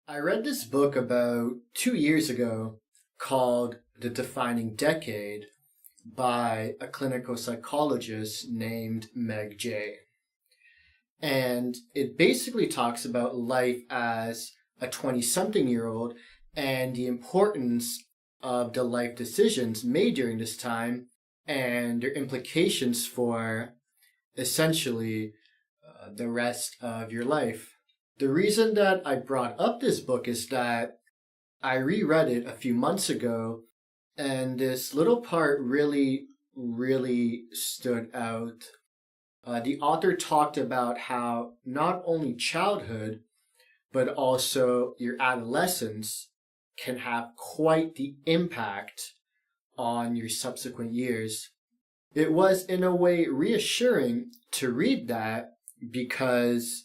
I read this book about 2 years ago called The Defining Decade by a clinical psychologist named Meg J. And it basically talks about life as a 20 something year old and the importance of the life decisions made during this time and their implications for essentially the rest of your life. The reason that I brought up this book is that I reread it a few months ago, and this little part really stood out. The author talked about how not only childhood, but also your adolescence can have quite the impact on your subsequent years. It was, in a way, reassuring to read that because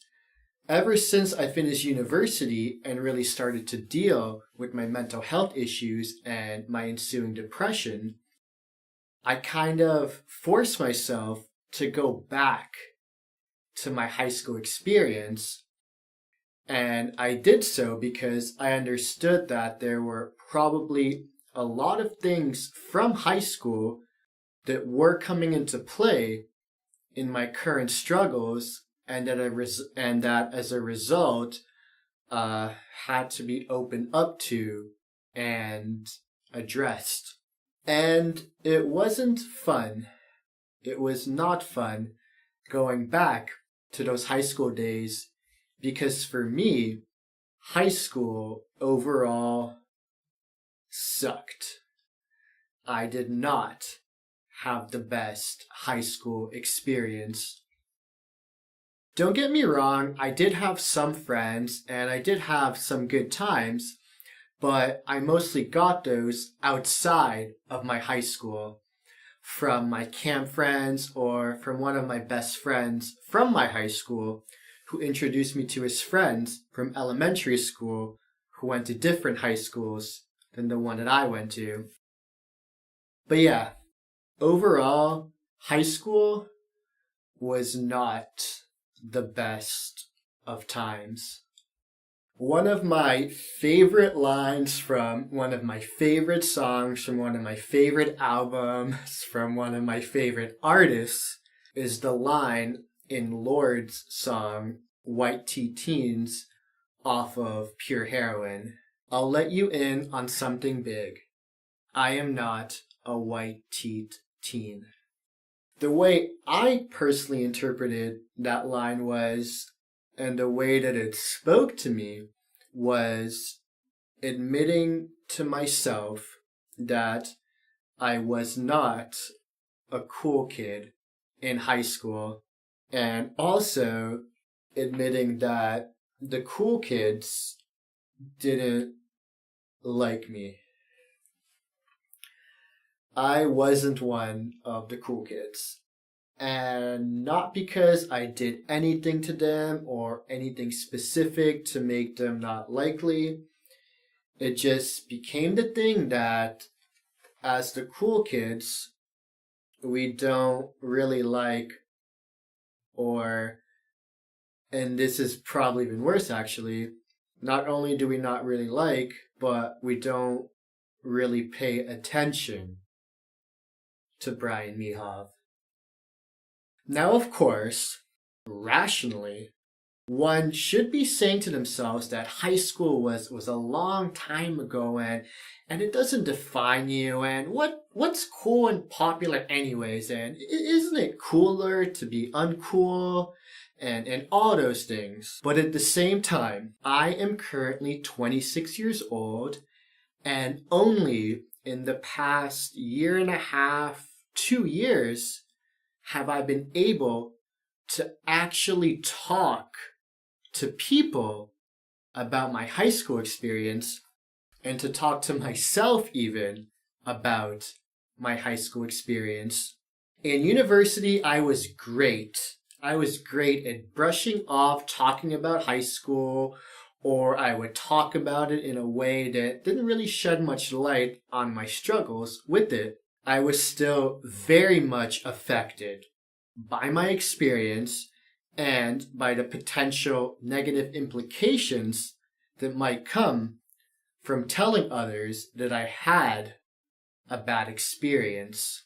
ever since I finished university and really started to deal with my mental health issues and my ensuing depression, I kind of forced myself to go back to my high school experience. And I did so because I understood that there were probably a lot of things from high school that were coming into play in my current struggles, and that as a result had to be opened up to and addressed. And it wasn't fun. It was not fun going back to those high school days because for me, high school overall sucked. I did not have the best high school experience. Don't get me wrong, I did have some friends and I did have some good times, but I mostly got those outside of my high school, from my camp friends or from one of my best friends from my high school who introduced me to his friends from elementary school who went to different high schools than the one that I went to. But yeah, overall, high school was not the best of times. One of my favorite lines from one of my favorite songs, from one of my favorite albums, from one of my favorite artists is the line in Lord's song, White Tea Teens, off of Pure Heroin. I'll let you in on something big. I am not a white-teed teen. The way I personally interpreted that line was, and the way that it spoke to me, was admitting to myself that I was not a cool kid in high school, and also admitting that the cool kids didn't like me. I wasn't one of the cool kids. And not because I did anything to them or anything specific to make them not likely. It just became the thing that as the cool kids, we don't really like, and this is probably even worse actually, not only do we not really like, but we don't really pay attention to Brian Mihov. Now, of course, rationally, one should be saying to themselves that high school was a long time ago and it doesn't define you, and what's cool and popular anyways, and isn't it cooler to be uncool and all those things. But at the same time, I am currently 26 years old, and only in the past year and a half, 2 years, have I been able to actually talk to people about my high school experience and to talk to myself even about my high school experience. In university, I was great. I was great at brushing off talking about high school, or I would talk about it in a way that didn't really shed much light on my struggles with it. I was still very much affected by my experience and by the potential negative implications that might come from telling others that I had a bad experience.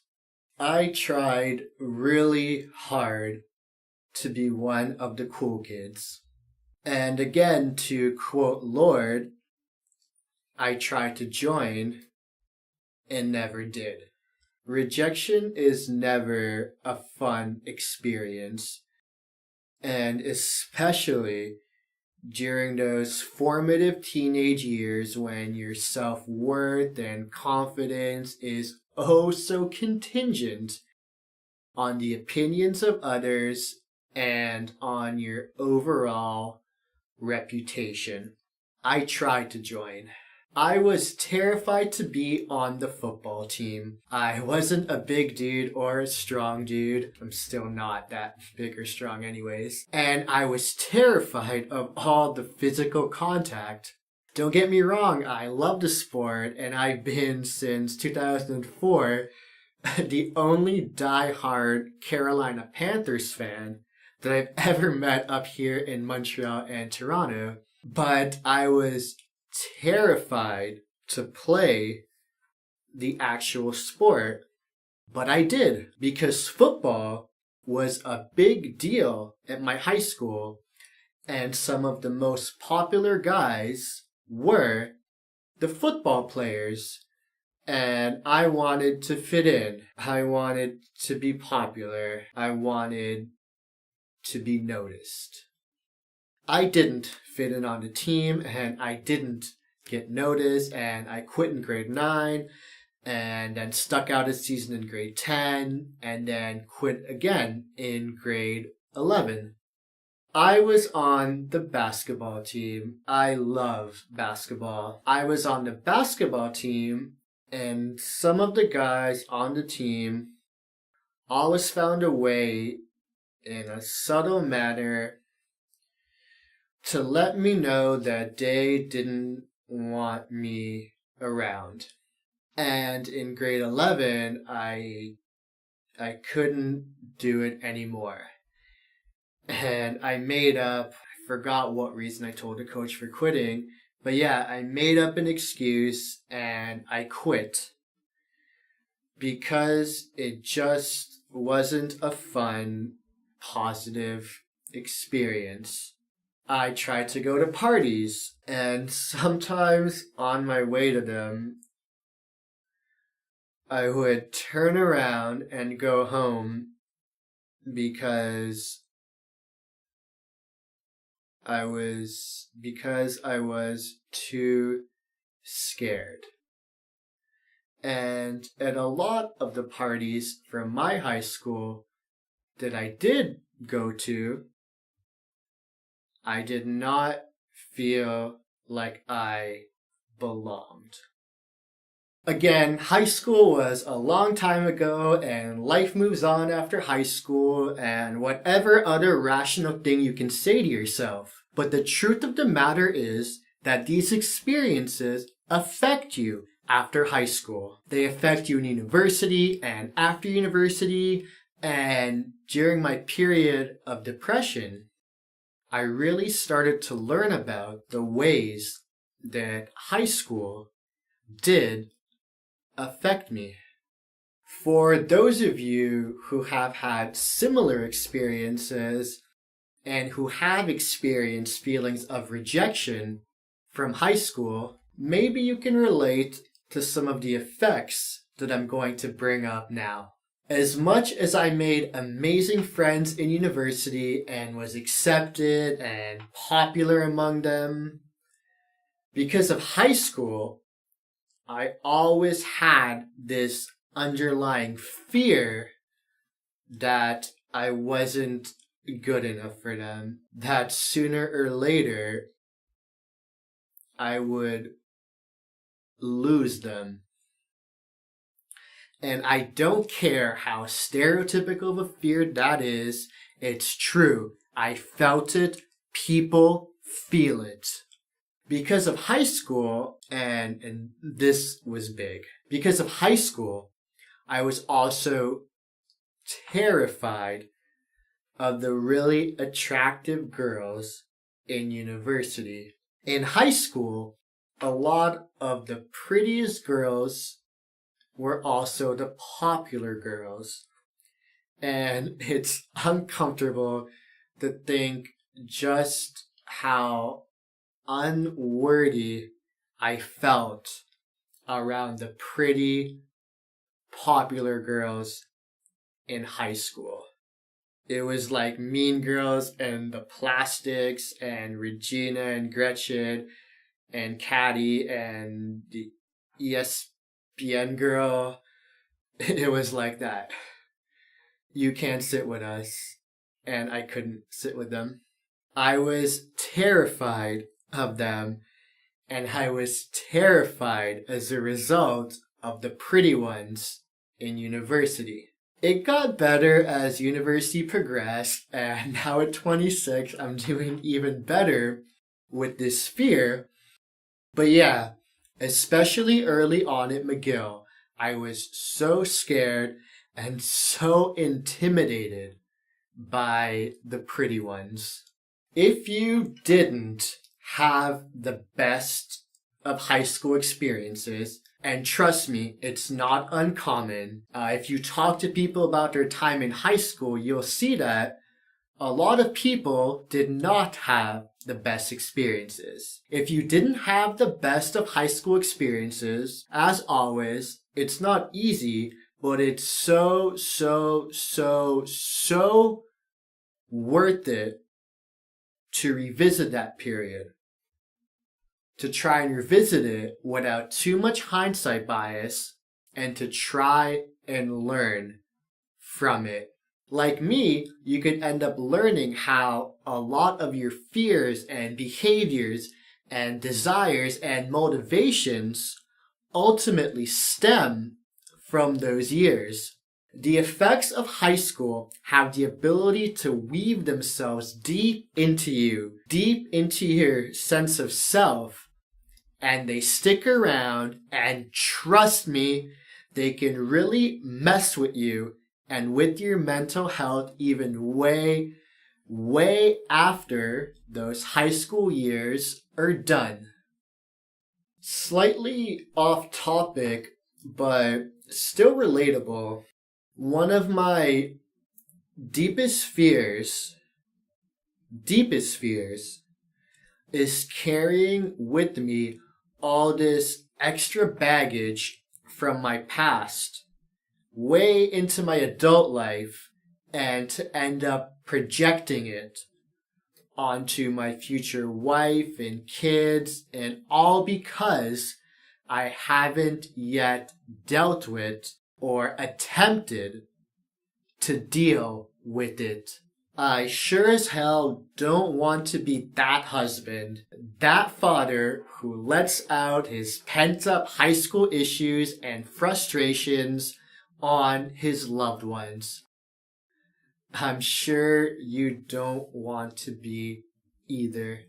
I tried really hard to be one of the cool kids. And again, to quote Lord, I tried to join and never did. Rejection is never a fun experience, and especially during those formative teenage years when your self-worth and confidence is oh so contingent on the opinions of others and on your overall reputation. I tried to join. I was terrified to be on the football team. I wasn't a big dude or a strong dude. I'm still not that big or strong anyways. And I was terrified of all the physical contact. Don't get me wrong, I love the sport, and I've been since 2004 the only die-hard Carolina Panthers fan that I've ever met up here in Montreal and Toronto. But I was terrified to play the actual sport. But I did, because football was a big deal at my high school, and some of the most popular guys were the football players, and I wanted to fit in. I wanted to be popular. I wanted to be noticed. I didn't fit in on the team, and I didn't get noticed, and I quit in grade 9, and then stuck out a season in grade 10, and then quit again in grade 11. I was on the basketball team. I love basketball. I was on the basketball team, and some of the guys on the team always found a way in a subtle manner to let me know that they didn't want me around. And in grade 11, I couldn't do it anymore. And I forgot what reason I told the coach for quitting, but yeah, I made up an excuse and I quit because it just wasn't a fun, positive experience. I tried to go to parties, and sometimes on my way to them, I would turn around and go home because I was too scared. And at a lot of the parties from my high school that I did go to, I did not feel like I belonged. Again, high school was a long time ago, and life moves on after high school, and whatever other rational thing you can say to yourself. But the truth of the matter is that these experiences affect you after high school. They affect you in university and after university, and during my period of depression, I really started to learn about the ways that high school did affect me. For those of you who have had similar experiences and who have experienced feelings of rejection from high school, maybe you can relate to some of the effects that I'm going to bring up now. As much as I made amazing friends in university and was accepted and popular among them, because of high school, I always had this underlying fear that I wasn't good enough for them, that sooner or later I would lose them. And I don't care how stereotypical of a fear that is, it's true. I felt it. People feel it. Because of high school, and this was big, because of high school, I was also terrified of the really attractive girls in university. In high school, a lot of the prettiest girls were also the popular girls. And it's uncomfortable to think just how unworthy I felt around the pretty, popular girls in high school. It was like Mean Girls and the Plastics and Regina and Gretchen and Caddy and the ESPN girl. It was like that. You can't sit with us. And I couldn't sit with them. I was terrified of them, and I was terrified as a result of the pretty ones in university. It got better as university progressed, and now at 26, I'm doing even better with this fear. But yeah, especially early on at McGill, I was so scared and so intimidated by the pretty ones. If you didn't have the best of high school experiences, and trust me, it's not uncommon. If you talk to people about their time in high school, you'll see that a lot of people did not have the best experiences. If you didn't have the best of high school experiences, as always, it's not easy, but it's so worth it to revisit that period. To try and revisit it without too much hindsight bias, and to try and learn from it. Like me, you could end up learning how a lot of your fears and behaviors and desires and motivations ultimately stem from those years. The effects of high school have the ability to weave themselves deep into you, deep into your sense of self, and they stick around, and trust me, they can really mess with you and with your mental health even way after those high school years are done. Slightly off topic, but still relatable. One of my deepest fears is carrying with me all this extra baggage from my past way into my adult life, and to end up projecting it onto my future wife and kids, and all because I haven't yet dealt with or attempted to deal with it. I sure as hell don't want to be that husband, that father who lets out his pent-up high school issues and frustrations on his loved ones. I'm sure you don't want to be either.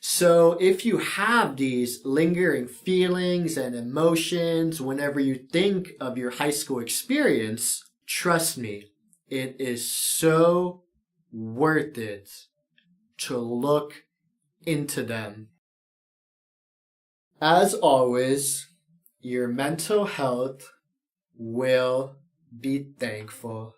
So if you have these lingering feelings and emotions whenever you think of your high school experience, trust me, it is so worth it to look into them. As always, your mental health will be thankful.